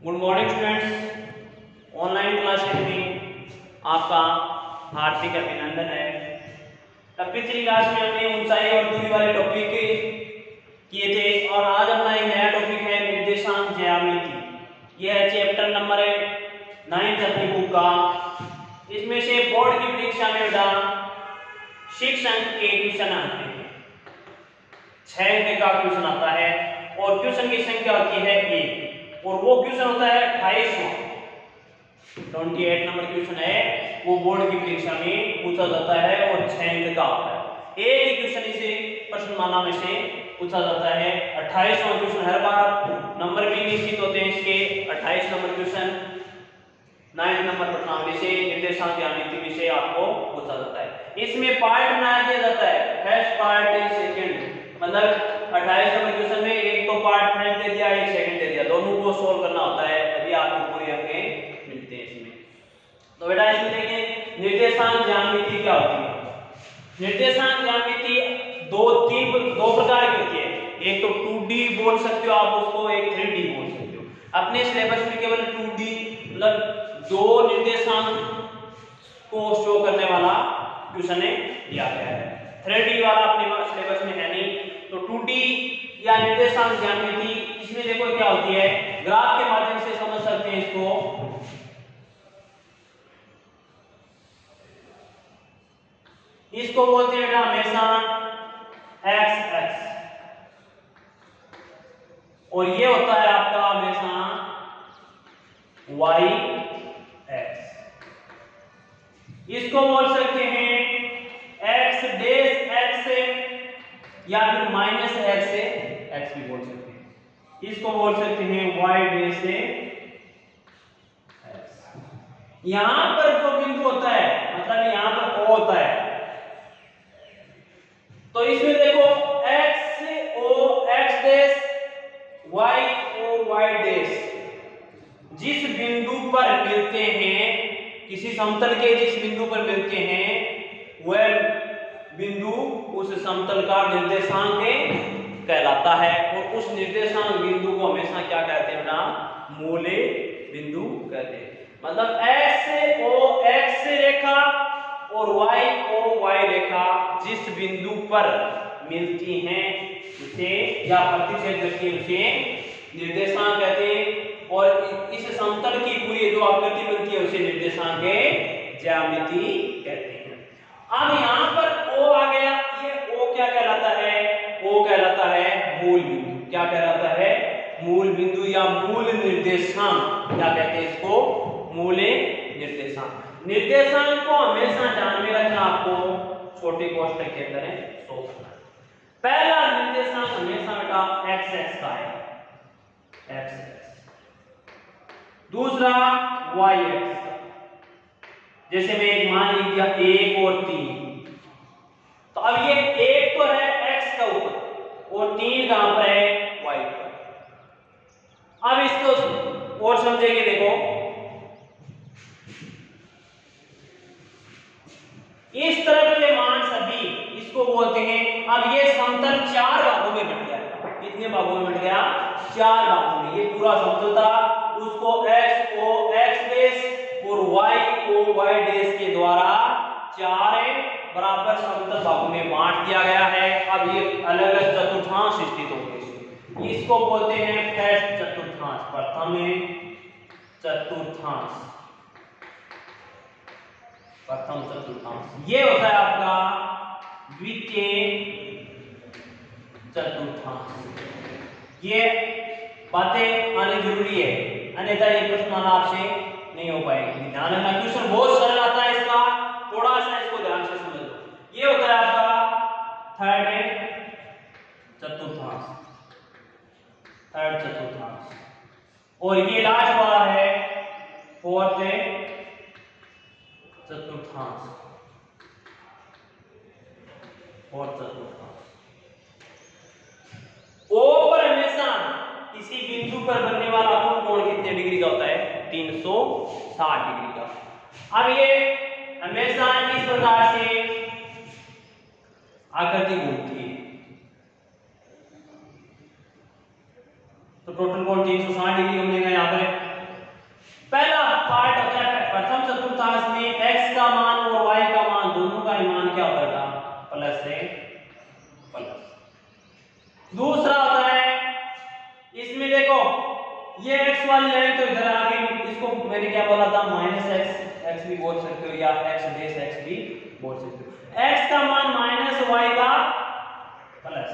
Good morning students. Online classes में आपका हार्दिक अभिनंदन है। तब पिछली क्लास में हमने ऊंचाई और दूरी वाले टॉपिक किए थे और आज अपना एक नया टॉपिक है निर्देशांक ज्यामिति। यह है चैप्टर नंबर 9 अपनी बुक का। इसमें से बोर्ड की परीक्षा में बेटा 6 अंक के क्वेश्चन आते हैं, 6 अंक का क्वेश्चन आता है और क्वेश्चन की संख्या होती है 1 और वो क्वेश्चन होता है 28 नंबर क्वेश्चन है, वो बोर्ड की परीक्षा में पूछा जाता है और 6 अंक का होता है। एक ही क्वेश्चन इसे प्रश्नमाला में से पूछा जाता है। 28वां क्वेश्चन हर बार नंबर भी निश्चित होते हैं इसके। 28 नंबर क्वेश्चन 9 नंबर प्रश्नावली से निर्देशांक ज्यामिति में से आपको पूछा जाता है। इसमें पार्ट बनाया दिया जाता है, फर्स्ट पार्ट सेकंड, मतलब 28 नंबर क्वेश्चन में एक तो पार्ट फर्स्ट दे दिया, एक सेकंड दे दिया, दोनों को सोल्व करना होता है, तभी आपको पूरे अंक मिलते हैं इसमें। तो बेटा इसमें देखिए निर्देशांक ज्यामिति क्या होती है। निर्देशांक ज्यामिति दो प्रकार की होती है। एक तो 2D बोल सकते हो आप उसको, एक 3D बोल सकते हो। अपने सिलेबस में केवल 2D मतलब दो निर्देशांक को शो करने वाला क्वेश्चन दिया गया है। 3D वाला अपने सिलेबस में है नहीं। तो 2D या निर्देशांक ज्यामिति इसमें देखो क्या होती है, ग्राफ के माध्यम से समझ सकते हैं इसको। इसको बोलते हैं बेटा हमेशा x x और ये होता है आपका हमेशा y x। इसको बोल सकते हैं x डेश x से या फिर माइनस x से x भी बोल सकते हैं। इसको बोल सकते हैं y डेश से x। यहां पर जो बिंदु होता है मतलब यहां पर O होता है, तो इसमें देखो x O x dash y O y dash जिस बिंदु पर मिलते हैं, किसी समतल के जिस बिंदु पर मिलते हैं वह बिंदु उस समतल का निर्देशांक कहलाता है और उस निर्देशांक बिंदु को हमेशा क्या कहते हैं बेटा, मूल बिंदु कहते हैं। मतलब x O x रेखा और y O y रेखा जिस बिंदु पर मिलती हैं उसे या प्रतिच्छेद करती है उसे निर्देशांक कहते हैं और इस समतल की पूरी जो आकृति बनती है उसे निर्देशांक ज्यामिति कहते हैं। अब यहाँ पर O आ गया, ये O क्या कहलाता है, O कहलाता है मूल बिंदु। क्या कहलाता है, मूल बिंदु या मूल निर्देशांक। क्या कहते हैं इसको, मूल निर्देशांक। निर्देशांक को हमेशा ध्यान में रखना, आपको छोटे कोष्ठक के अंदर शो करना है। पहला निर्देशांक हमेशा बेटा x x का है, x x। दूसरा y x का, जैसे मैं एक मान लिख दिया 1 और 3, तो अब ये 1 तो है x का ऊपर और 3 कहां पर है, y पर। अब इसको और समझेंगे, देखो इस तरफ के मान सभी इसको बोलते हैं। अब ये समतल 4 भागों में बट गया। कितने भागों में बट गया, 4 भागों में। ये पूरा समतल था, उसको x O x डेश और y O y डेश के द्वारा 4 बराबर समतल भागों में बांट दिया गया है। अब ये अलग अलग चतुर्थांश स्थित हो गए, इसको बोलते हैं फर्स्ट चतुर्थांश, प्रथम चतुर्थांश, प्रथम चतुर्थांश। ये होता है आपका द्वितीय चतुर्थांश। ये बातें आनी जरूरी है, अन्यथा ये प्रश्न आपसे नहीं हो पाएगी। ध्यान रखना, क्वेश्चन बहुत सरल आता है इसका, थोड़ा सा इसको ध्यान से समझ लो। ये होता है आपका थर्ड चतुर्थांश, थर्ड चतुर्थांश, और ये लास्ट वाला है फोर्थ चतुर्थांश, फोर्थ चतुर्थांश। O पर हमेशा किसी बिंदु पर बनने वाला कुल कोण कितने डिग्री का होता है, 360 डिग्री का। अब ये हमेशा इस प्रकार से आकृति घूमती है, तो टोटल कोण 360 डिग्री का मिलेगा यहाँ पर। चतुर्थांश में x का मान और y का मान दोनों का ही मान क्या होता था? प्लस से प्लस। दूसरा होता है इसमें देखो ये x वाली लाइन तो इधर आ गई, इसको मैंने क्या बोला था? माइनस x भी बोल सकते हो या x डेश x भी बोल सकते हो। x का मान माइनस y का प्लस,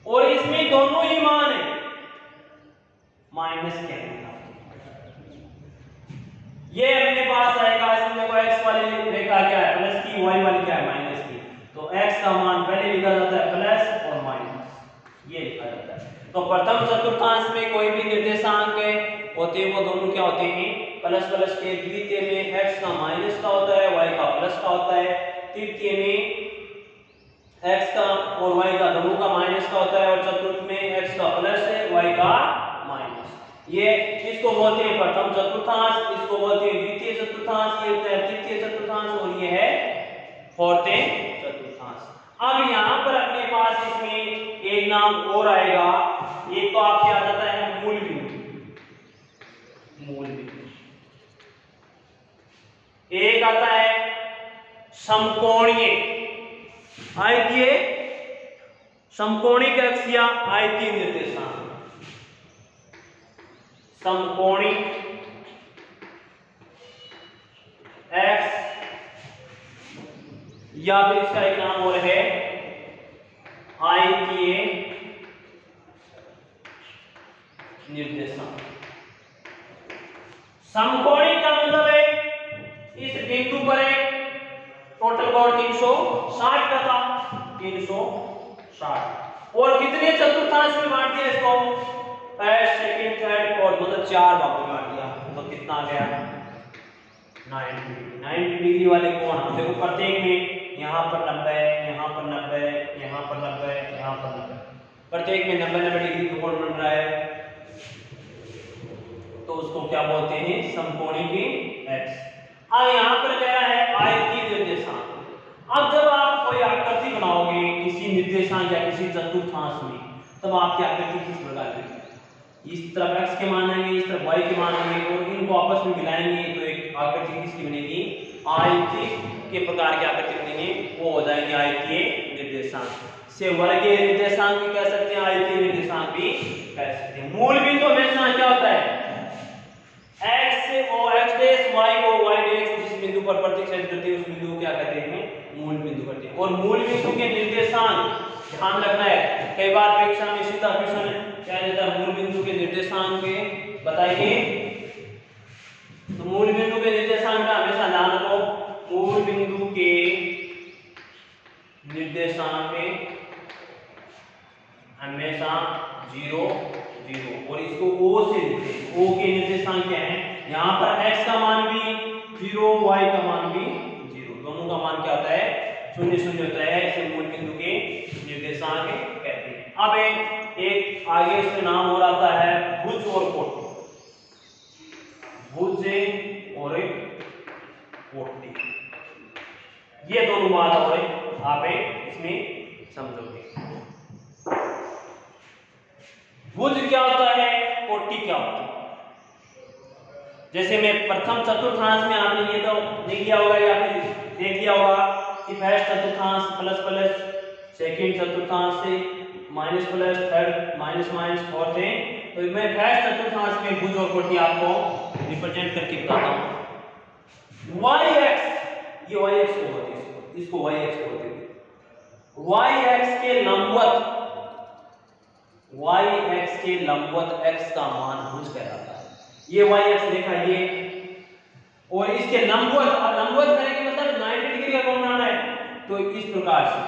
और इसमें दोनों ही मान है माइनस के अंदर, ये अपने पास आएगा। इसमें देखो x वाली रेखा क्या है? प्लस की, y वाली क्या है? माइनस की। तो x का मान पहले लिखा जाता है प्लस और माइनस, ये लिखा जाता है। तो प्रथम चतुर्थांश में कोई भी निर्देशांक होते हैं वो दोनों क्या होते हैं? प्लस प्लस के। द्वितीय में x का माइनस का होता है, y का प्लस का होता है। तृतीय में x का और y का दोनों का माइनस का होता है, और चतुर्थ में x का प्लस है, y का माइनस। ये इसको बोलते हैं प्रथम चतुर्थांश, इसको बोलते हैं द्वितीय चतुर्थांश, ये होता है तृतीय चतुर्थांश, और ये है फोर्थ चतुर्थांश। अब यहाँ पर अपने पास इसमें एक नाम और आएगा, एक तो आपके आ जाता है मूल बिंदु, मूल बिंदु। एक आता है समकोणीय, आयतीय समकोणिक अक्ष या आयतीय निर्देशांक। समकोणिक x या फिर इसका एक नाम और है आयतीय निर्देशांक। समकोणिक का मतलब है इस बिंदु पर एक टोटल कोण 360 का था, 360, और कितने चतुर्थांश में बांट दिया इसको? फर्स्ट, सेकंड, थर्ड, फोर्थ, मतलब 4 भागों में बांट दिया। तो कितना आ गया? 90 डिग्री। 90 डिग्री वाले कोण हम देखो प्रत्येक में यहाँ पर 90, यहाँ पर 90, यहाँ पर 90, यहाँ पर 90, प्रत्येक में 90 डिग्री का कोण बन रहा है, तो उसको क्या बोलते हैं? समकोणिक x। अब यहाँ पर क्या है? आयतीय निर्देशांक। अब जब आप कोई आकृति बनाओगे किसी निर्देशांक या किसी चतुर्थांश में, तब आपकी आकृति किस प्रकार की? इस तरफ x के मान आएंगे, इस तरफ y के मान आएंगे, और इनको आपस में मिलाएंगे तो एक आकृति किसकी बनेगी? आयतीय के प्रकार की आकृति बनेगी, वो हो जाएंगे आयतीय निर्देशांक। से वर्गीय निर्देशांक भी कह सकते हैं, आयतीय निर्देशांक भी कह सकते हैं। मूल बिंदु हमेशा क्या होता है? x और x डैश, y और y डैश, जिस बिंदु पर प्रतिच्छेद करते हैं उस बिंदु को क्या कहते हैं? मूल बिंदु कहते हैं। और मूल बिंदु के निर्देशांक ध्यान रखना है, कई बार परीक्षा में सीधा क्वेश्चन क्या देता है? मूल बिंदु के निर्देशांक के बताइए। तो मूल बिंदु के निर्देशांक का हमेशा ध्यान रखो, मूल बिंदु के निर्देशांक हमेशा 0 0, और इसको O से लिखते हैं। O के निर्देशांक क्या है? यहाँ पर x का मान भी 0, y का मान भी 0, दोनों का मान क्या होता है? 0 0 होता है। इसे मूल बिंदु के निर्देशांक कहते हैं। अब एक आगे इसका नाम हो आता है भुज और कोटि। भुज और कोटि, ये दोनों बात और आप इसमें समझोगे। भुज क्या होता है, कोटि क्या होता है? जैसे मैं प्रथम चतुर्थांश में आपने ये तो देख लिया होगा या फिर देख लिया होगा कि फर्स्ट चतुर्थांश प्लस प्लस, सेकंड चतुर्थांश से minus plus, third minus minus, fourth है। तो मैं फर्स्ट चतुर्थांश में भुज और कोटि आपको रिप्रेजेंट करके बताता हूं। y(x), ये y(x) को बोलते हैं, इसको y(x) बोलते हैं। y(x) के लंबवत, y(x) के लंबवत x का मान भुज कहलाता है। ये y(x) देखा ये, और इसके लंबवत, अब लंबवत करने के मतलब 90 डिग्री का कोण बनाना है। तो इस प्रकार से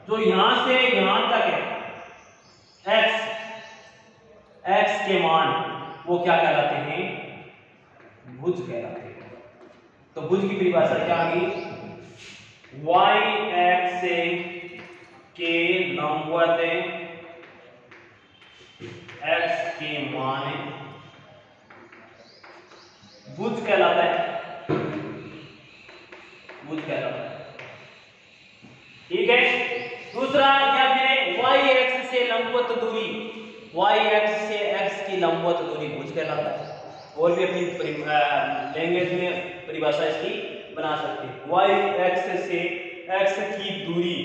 जो यहां से यहां तक है x के मान, वो क्या कहलाते हैं? भुज कहलाते हैं। तो भुज की परिभाषा क्या आ गई? y(x) के लंबवत x के मान भुज कहलाता है, भुज कहलाता है। ठीक है। दूसरा, या फिर y(x) से लंबवत दूरी, y(x) से x की लंबवत दूरी भुज कहलाता है। और भी अपनी लैंग्वेज में परिभाषा इसकी बना सकते हैं। वाई एक्स से एक्स की दूरी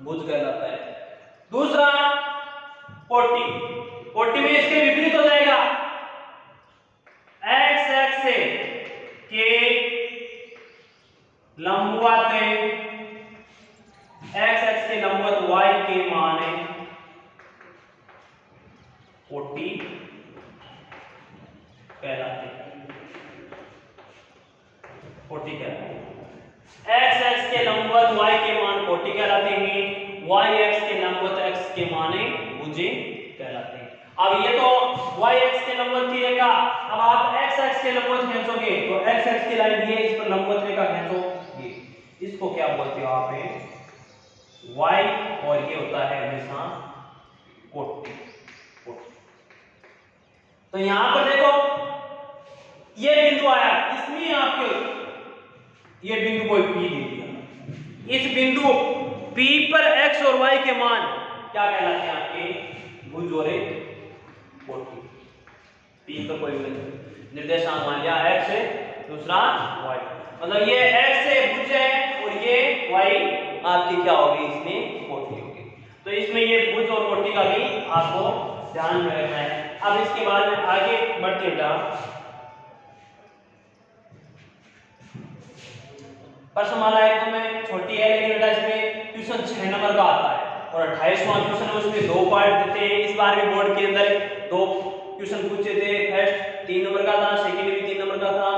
भुज कहलाता है। दूसरा 40 में इसके विपरीत हो जाएगा। एक्स एक्स से के लंबवत एक्स एक्स के लंबवत वाई के मान 40 कहलाते हैं। 40 कहलाते हैं। एक्स एक्स के लंबवत वाई के मान 40 कहलाते हैं। वाई एक्स के लंबवत एक्स के मान भुजें कहलाते हैं। अब ये तो वाई एक्स के लंबवत की रेखा, अब आप एक्स एक्स के लंबवत खींचोगे तो एक्स एक्स की लाइन ये इस पर लंबवत रेखा खींचोगे, इसको क्या बोलते हो आप? वाई, और ये होता है हमेशा 40। तो यहां पर देखो ये बिंदु आया, इसमें आपके ये बिंदु को P दे दिया। इस बिंदु P पर x और y के मान क्या कहलाते हैं आपके? भुज और 40। P पर कोई निर्देशांक मान लिया x है, दूसरा y, मतलब ये x से भुज है और ये y आपकी क्या होगी? इसमें 40 होगी। तो इसमें ये भुज और 40 का भी आपको ध्यान में रखना है। अब इसके बाद में आगे बढ़ते हैं। प्रश्नमाला एकदम छोटी है, लेकिन बेटा इसमें ट्यूशन 6 नंबर का आता है और 28वां ट्यूशन है, उसमें 2 पार्ट देते हैं। इस बार भी बोर्ड के अंदर 2 ट्यूशन पूछे थे। फर्स्ट 3 नंबर का था, सेकंड भी 3 नंबर का था,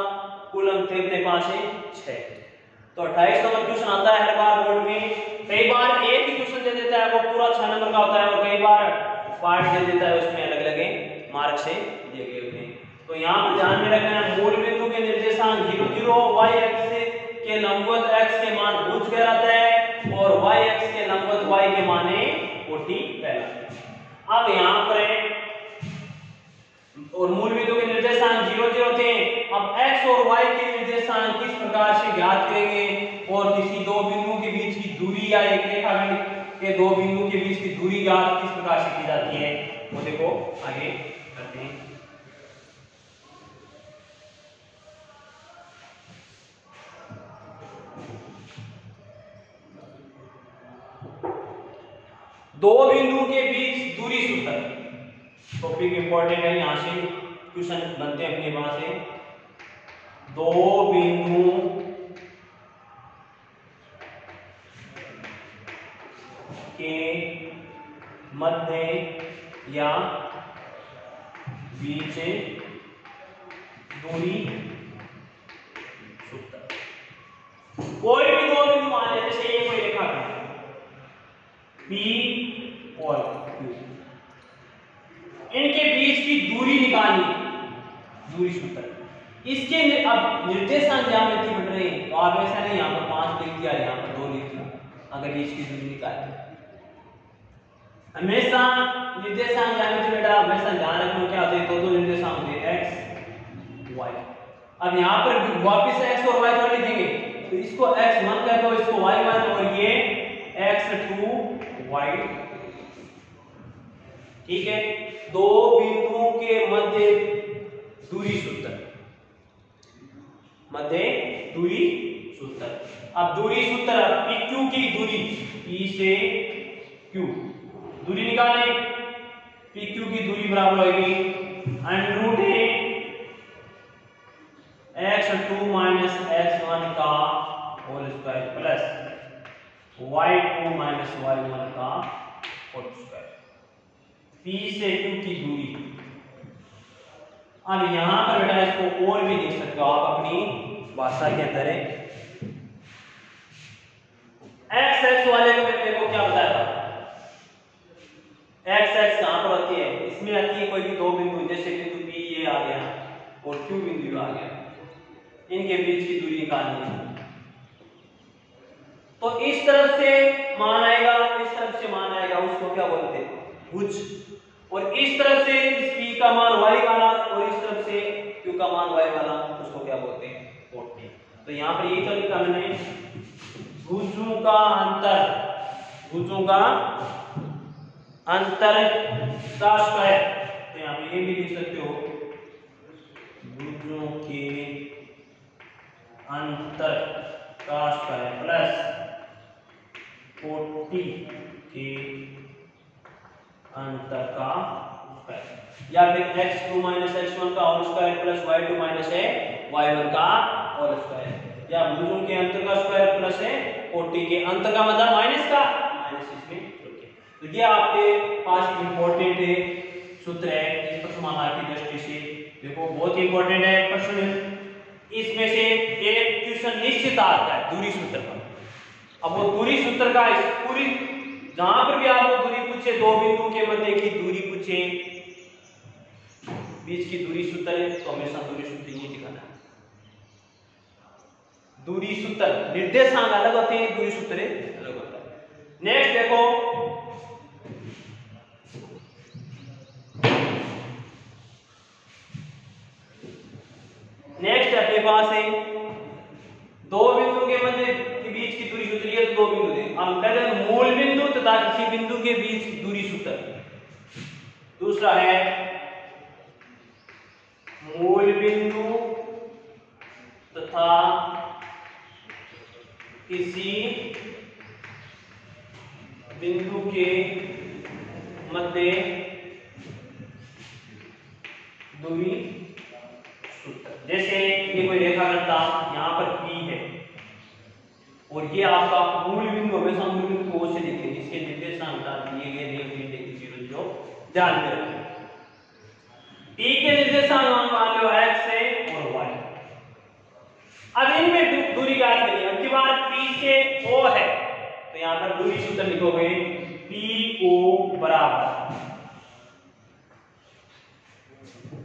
कुल अंक थे अपने पास 6। तो 28 नंबर ट्यूशन आता है हर बार बोर्ड में। कई बार एक ही ट्यूशन दे देता है, वो पूरा 6 नंबर का होता है, और कई बार पार्ट दे देता है, उसमें अलग अलग मार्क से दिए गए होते हैं। तो यहाँ पर ध्यान में रखना है, मूल बिंदु के निर्देशांक 0 0 y एक्स के लंबवत x के मान भुज कहलाता है और y x के लंबवत y के मान 40 कहलाते हैं। अब यहाँ पर और मूल बिंदु के निर्देशांक 0 0 थे। अब x और y के निर्देशांक किस प्रकार से ज्ञात करेंगे, और किसी दो बिंदुओं के बीच की दूरी या एक रेखाखंड के दो बिंदुओं के बीच की दूरी ज्ञात किस प्रकार से की जाती है, वो देखो आगे करते हैं। दो बिंदुओं के बीच दूरी सूत्र, टॉपिक इंपॉर्टेंट है, यहां से क्वेश्चन बनते हैं अपने वहां से। दो बिंदुओं के मध्य या बीच दूरी सूत्र। कोई भी दो बिंदु मान लेते, जैसे ये कोई रेखा है P और Q, इनके बीच की दूरी निकालनी, दूरी सूत्र। इसके अब निर्देशांक ज्यामिति बन रहे हैं, तो आप ऐसा नहीं यहाँ पर 5 लिख दिया, यहाँ पर 2 लिख दिया, अगर बीच की दूरी निकालनी। हमेशा निर्देशांक ज्यामिति बेटा हमेशा ध्यान रखना क्या होते हैं, दो निर्देशांक होते हैं x y। अब यहाँ पर वापिस x और y थोड़ा लिखेंगे, तो इसको x1 कर दो, इसको y1, और ये x2 y, ठीक है। दो बिंदुओं के मध्य दूरी सूत्र, मध्य दूरी सूत्र। अब दूरी सूत्र PQ की दूरी, P से Q दूरी निकालें। PQ की दूरी बराबर होगी x2 माइनस x1 का whole square plus y2 minus y1 का होल स्क्वायर। P से Q की दूरी। अब यहां पर बेटा इसको और भी लिख सकते हो आप अपनी भाषा के अंदर है। x x वाले को मैंने देखो क्या बताया था, x x कहां पर आती है? इसमें आती है कोई भी दो बिंदु, जैसे बिंदु P ये आ गया और Q बिंदु आ गया, इनके बीच की दूरी निकालनी है। तो इस तरफ से मान आएगा, इस तरफ से मान आएगा, उसको क्या बोलते हैं? भुज। और इस तरफ से इस P का मान y वाला और इस तरफ से Q का मान y वाला, उसको क्या बोलते हैं? 40। तो यहाँ पर यही तो लिखा मैंने, भुजों का अंतर, भुजों का अंतर का स्क्वायर। तो यहाँ पे ये भी लिख सकते हो भुजों के अंतर का स्क्वायर प्लस कोटि के अंतर का स्क्वायर, या फिर x2 माइनस x1 का whole square plus y2 minus y1 का होल स्क्वायर, या भुजों के अंतर का स्क्वायर प्लस कोटि के अंतर का मतलब माइनस का माइनस इसमें जोड़। तो ये आपके पास इंपॉर्टेंट सूत्र है इस प्रश्न समाधान की दृष्टि से। देखो बहुत ही इंपॉर्टेंट है प्रश्न, इसमें से एक क्वेश्चन निश्चित आता है दूरी सूत्र का। अब वो दूरी सूत्र का इस पूरी जहां पर भी आपको दूरी पूछे, दो बिंदु के मध्य की दूरी पूछे, बीच की दूरी सूत्र है, तो हमेशा दूरी सूत्र ये दिखाना है। दूरी सूत्र निर्देशांक अलग होते हैं, दूरी सूत्र अलग होता है। नेक्स्ट देखो, नेक्स्ट अपने पास है दो बिंदु के मध्य के बीच की दूरी सूत्र, ये दो बिंदु थे। हम कहते हैं मूल बिंदु तथा किसी बिंदु के बीच की दूरी सूत्र। दूसरा है मूल बिंदु तथा किसी बिंदु के मध्य दूरी सूत्र। जैसे ये कोई रेखाखंड यहाँ पर P है और ये आपका मूल बिंदु, हमेशा मूल बिंदु को से लिखते हैं, इसके निर्देशांक दिए गए नहीं, जो ध्यान में रखें। P के निर्देशांक मान लो x है और y। अब इनमें दूरी ज्ञात करिए। अब की बार P से O है तो यहाँ पर दूरी सूत्र लिखोगे PO बराबर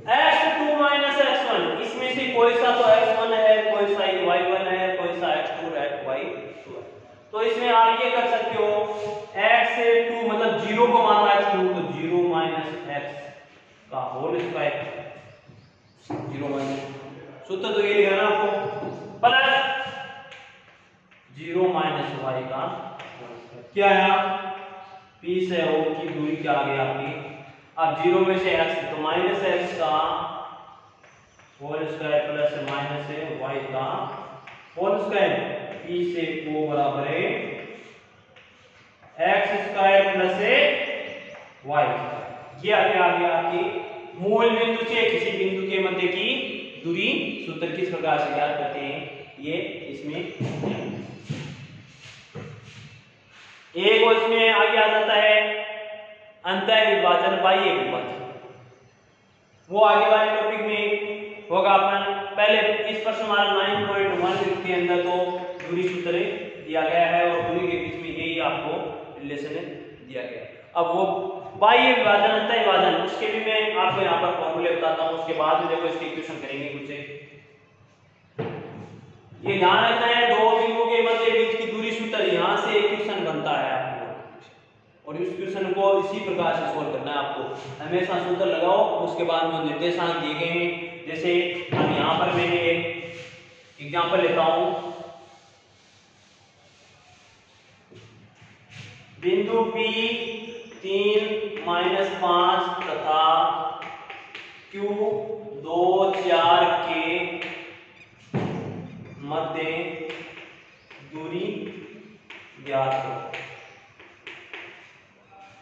x2 माइनस x1। इसमें से कोई सा तो x1 है, कोई सा y1 है, कोई सा x2 है, y2 है। तो इसमें आप ये कर सकते हो x2 मतलब 0 को मानना x2, तो 0 माइनस x का होल स्क्वायर, 0 माइनस सूत्र तो ये लिखा ना आपको, प्लस 0 माइनस y का क्या है, P से O की दूरी क्या आ गई आपकी। अब 0 में से x तो माइनस x का whole square plus minus y का होल स्क्वायर, P से O बराबर है x स्क्वायर प्लस y। ये आगे आ गया आपकी मूल बिंदु से किसी बिंदु के मध्य की दूरी सूत्र किस प्रकार से ज्ञात करते हैं, ये इसमें एक और इसमें आगे आ जाता है अंतः विभाजन बाह्य विभाजन। वो आगे वाले टॉपिक में होगा अपन। पहले इस प्रश्न हमारा 9.1 के अंदर तो दूरी सूत्र दिया गया है और दूरी के बीच में यही आपको रिलेशन दिया गया है। अब वो बाह्य विभाजन अंतः विभाजन, उसके भी मैं आपको यहाँ पर फॉर्मूले बताता हूँ, उसके बाद में देखो इसके इक्वेशन करेंगे कुछ। ये ध्यान रखना है दो बिंदु के मध्य बीच की दूरी सूत्र, यहाँ से एक क्वेश्चन बनता है आपको, और इस क्वेश्चन को इसी प्रकार से सोल्व करना है आपको। हमेशा सूत्र लगाओ, उसके बाद में निर्देशांक दिए गए हैं। जैसे हम यहाँ पर मैंने एक एग्जांपल लेता हूँ, बिंदु P 3 माइनस 5 तथा Q 2 4 के मध्य दूरी ज्ञात करो,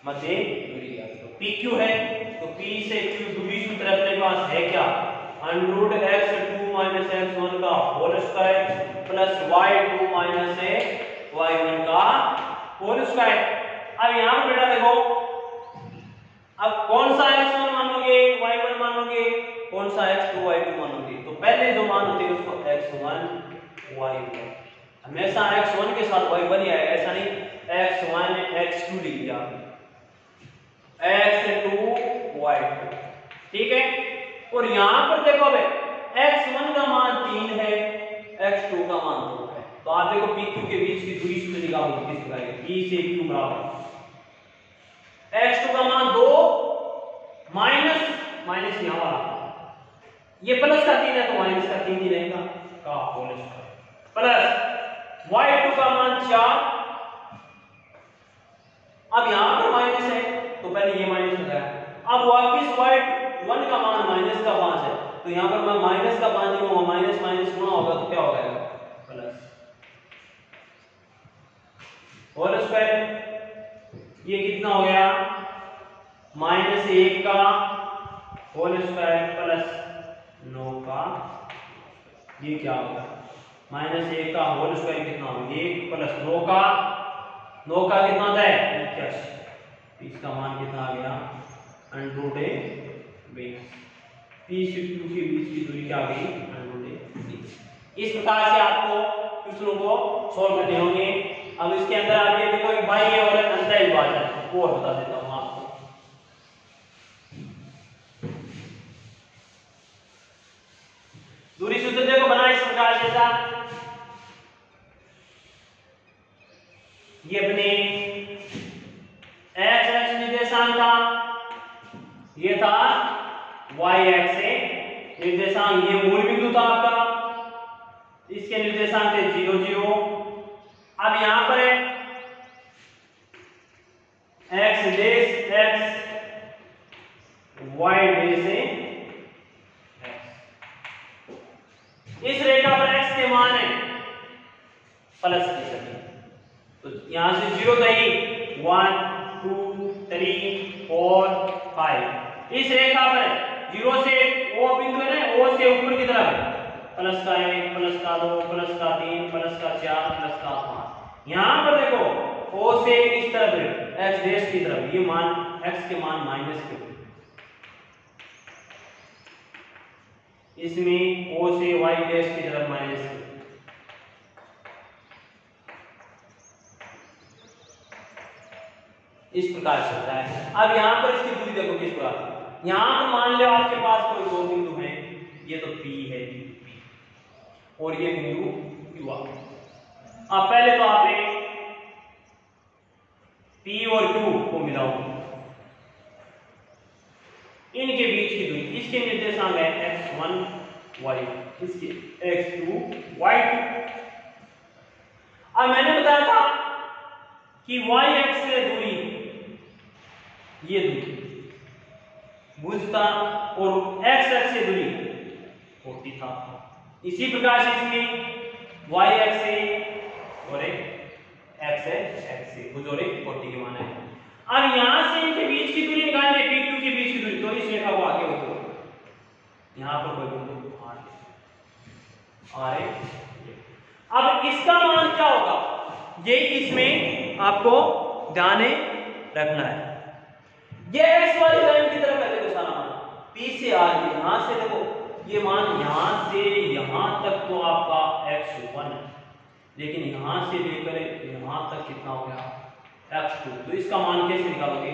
मध्य दूरी ज्ञात करो। PQ है तो P से Q दूरी सूत्र अपने पास है क्या, √x2 माइनस x1 का whole square plus y2 minus y1 का होल स्क्वायर। अब यहाँ पर बेटा देखो, अब कौन सा x1 मानोगे, y1 मानोगे, कौन सा x2 y2 मानोगे, तो पहले जो मान होते हैं उसको x1 y1, हमेशा x1 के साथ y1 ही आएगा, ऐसा नहीं x1 x2 लिख दिया, x2 y2, ठीक है। और यहां पर देखो भाई x1 का मान 3 है, x2 का मान 2 है, तो आप देखो PQ के बीच की दूरी सूत्र निकालो किस प्रकार है, P से Q बराबर x2 का मान 2 माइनस माइनस यहां वाला, ये प्लस का 3 है तो माइनस का 3 ही रहेगा का होल स्क्वायर प्लस y2 का मान 4। अब यहां पर माइनस है तो पहले ये माइनस हो गया, अब वापस y1 का मान माइनस का 5 है तो यहाँ पर मैं माइनस का 5 लूंगा, माइनस माइनस गुणा होगा तो क्या हो जाएगा प्लस होल स्क्वायर। ये कितना हो गया -1 का होल स्क्वायर प्लस 9 का, ये क्या होगा -1 का होल स्क्वायर कितना होगा 1 प्लस 9 का, 9 का कितना होता है 81, इसका मान कितना आ गया √20। P से Q के बीच की दूरी क्या आ गई √20। इस प्रकार से आपको क्वेश्चनों को सॉल्व करने होंगे। अब इसके अंदर आप ये देखो एक बाह्य और अंतः विभाजन वो बता देता हूं आपको। दूरी सूत्र देखो बना इस प्रकार से था, ये अपने x एक्स निर्देशांक था, ये था y एक्स से निर्देशांक, ये मूल बिंदु था आपका, इसके निर्देशांक थे 0 0। अब यहां पर है x dash x y dash से x, इस रेखा पर x के मान है प्लस की सभी, तो यहां से 0 गई 1 2 3 4 5, इस रेखा पर 0 से o बिंदु है ना, o से ऊपर की तरफ प्लस का 1 प्लस का 2 प्लस का 3 प्लस का 4 प्लस का 5। यहां पर देखो o से इस तरफ x डैश की तरफ, ये मान x के मान माइनस के, इसमें o से y डैश की तरफ माइनस के, इस प्रकार से होता है। अब यहां पर इसकी दूरी देखो किस प्रकार, यहां पर मान लो आपके पास कोई दो बिंदु हैं, ये तो P है और ये बिंदु Q। अब पहले तो आपने P और Q को मिलाओ, इनके बीच की दूरी, इसके निर्देशांक है x1 y, इसके x2 y2। अब मैंने बताया था कि y एक्स से दूरी, ये दूरी भुजता और x एक्स से दूरी होती था, इसी प्रकार से इसमें y एक्स से और x से भुज और 40 के मान है। अब यहां से इनके बीच की दूरी निकालनी है, P2 के बीच की दूरी, तो इस रेखा को आगे बढ़ो, यहां पर कोई बिंदु आ रहे। अब इसका मान क्या होगा ये इसमें आपको ध्यान रखना है, ये x वाली लाइन की तरफ है, देखो सारा मान P से आगे यहां से देखो ये मान यहां से यहां तक तो आपका x1, लेकिन यहां से लेकर यहां तक कितना हो गया x2, तो इसका मान कैसे निकालोगे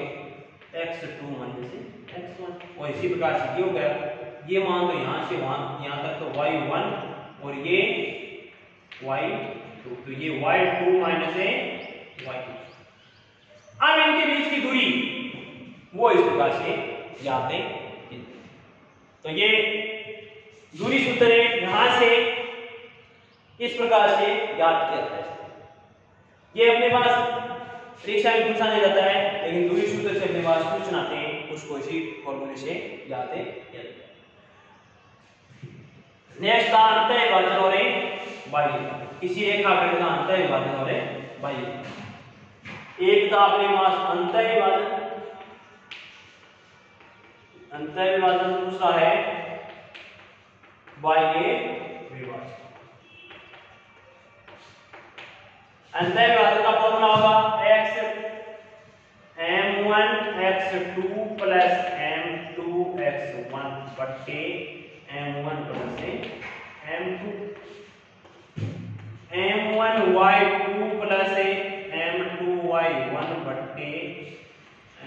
x2 माइनस x1, और इसी प्रकार से ये हो गया, ये मान तो यहां से वहां यहां तक तो y1 और ये y2, तो ये y2 माइनस y2। अब इनके बीच की दूरी वो इस प्रकार से ज्ञात है, तो ये दूरी सूत्र यहां से इस प्रकार से ज्ञात किया जाता है। ये अपने पास परीक्षा में पूछा नहीं जाता है, लेकिन दूरी सूत्र से अपने पास क्वेश्चन आते हैं, उसको इसी फॉर्मूले से ज्ञात किया जाता है। नेक्स्ट अंतः विभाजन और बाह्य, किसी रेखा खंड का अंतः विभाजन और बाह्य। एक था अपने पास अंतः विभाजन, अंतः विभाजन, दूसरा है बाह्य विभाजन। अंतः विभाजन का फॉर्मूला होगा x m1 x2 plus m2 x1 बट्टे m1 plus m2, m1 y2 plus m2 y1 बट्टे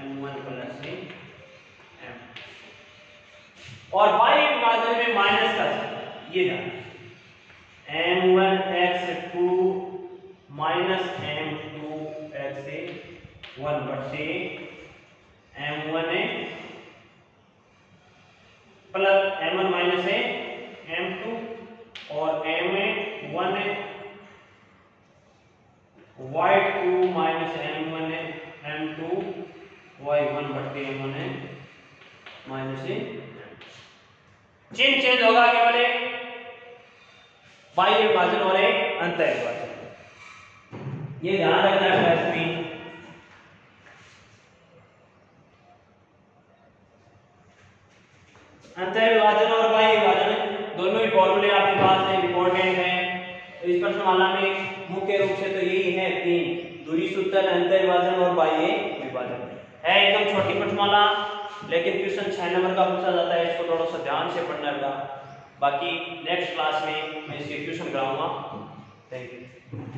m1 प्लस m, और बाह्य विभाजन में माइनस का ये जाना m1 x2 minus m2 x1 बट्टे m1 plus m1 minus m2 और m1 y2 minus m1 m2 y1 बट्टे m1 माइनस m। चिन्ह चेंज होगा केवल बाह्य विभाजन और अंतर विभाजन, ये ध्यान रखना है क्लास में। अंतर विभाजन और बाह्य विभाजन दोनों ही फॉर्मूले आपके पास है, इंपॉर्टेंट है। तो इस प्रश्नमाला में मुख्य रूप से तो यही है तीन, दूरी सूत्र, अंतर विभाजन और बाह्य विभाजन है। एकदम छोटी प्रश्नमाला, लेकिन क्वेश्चन 6 नंबर का पूछा जाता है, इसको थोड़ा सा ध्यान से पढ़ना होगा। बाकी नेक्स्ट क्लास में मैं इसके क्वेश्चन कराऊंगा। Thank you.